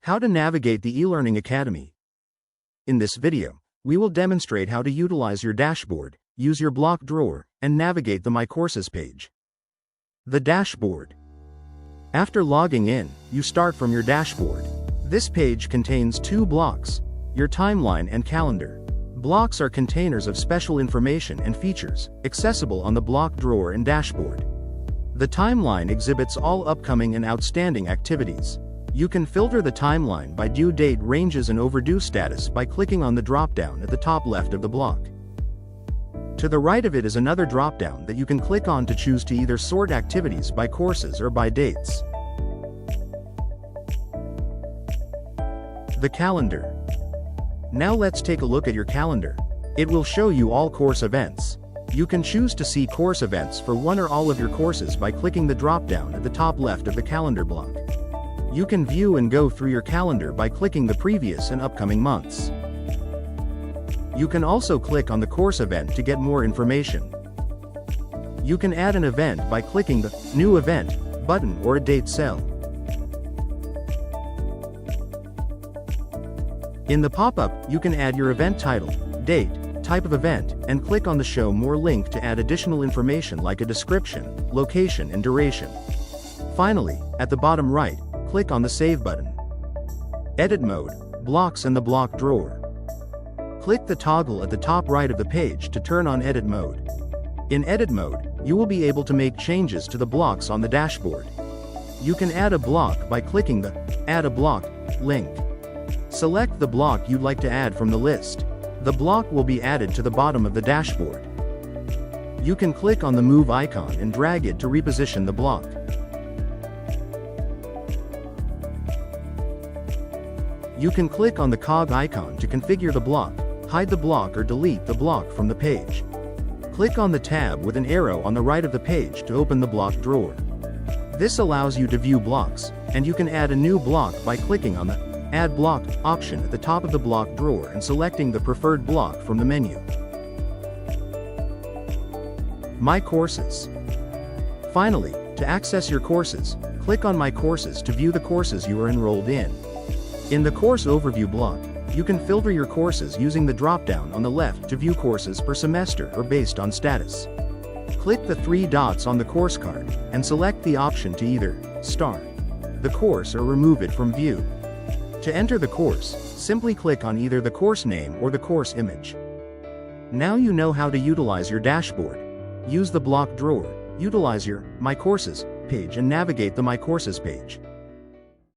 How to navigate the eLearning Academy. In this video, we will demonstrate how to utilize your dashboard, use your block drawer, and navigate the My Courses page. The dashboard. After logging in, you start from your dashboard. This page contains two blocks, your timeline and calendar. Blocks are containers of special information and features, accessible on the block drawer and dashboard. The timeline exhibits all upcoming and outstanding activities. You can filter the timeline by due date ranges and overdue status by clicking on the drop-down at the top left of the block. To the right of it is another drop-down that you can click on to choose to either sort activities by courses or by dates. The calendar. Now let's take a look at your calendar. It will show you all course events. You can choose to see course events for one or all of your courses by clicking the drop-down at the top left of the calendar block. You can view and go through your calendar by clicking the previous and upcoming months. You can also click on the course event to get more information. You can add an event by clicking the New Event button or a date cell. In the pop-up, you can add your event title, date, type of event, and click on the Show More link to add additional information like a description, location, and duration. Finally, at the bottom right, click on the Save button. Edit mode, blocks and the block drawer. Click the toggle at the top right of the page to turn on edit mode. In edit mode, you will be able to make changes to the blocks on the dashboard. You can add a block by clicking the Add a Block link. Select the block you'd like to add from the list. The block will be added to the bottom of the dashboard. You can click on the Move icon and drag it to reposition the block. You can click on the cog icon to configure the block, hide the block or delete the block from the page. Click on the tab with an arrow on the right of the page to open the block drawer. This allows you to view blocks, and you can add a new block by clicking on the Add Block option at the top of the block drawer and selecting the preferred block from the menu. My Courses. Finally, to access your courses, click on My Courses to view the courses you are enrolled in. In the Course Overview block, you can filter your courses using the drop-down on the left to view courses per semester or based on status. Click the three dots on the course card, and select the option to either start the course or remove it from view. To enter the course, simply click on either the course name or the course image. Now you know how to utilize your dashboard. Use the block drawer, utilize your My Courses page and navigate the My Courses page.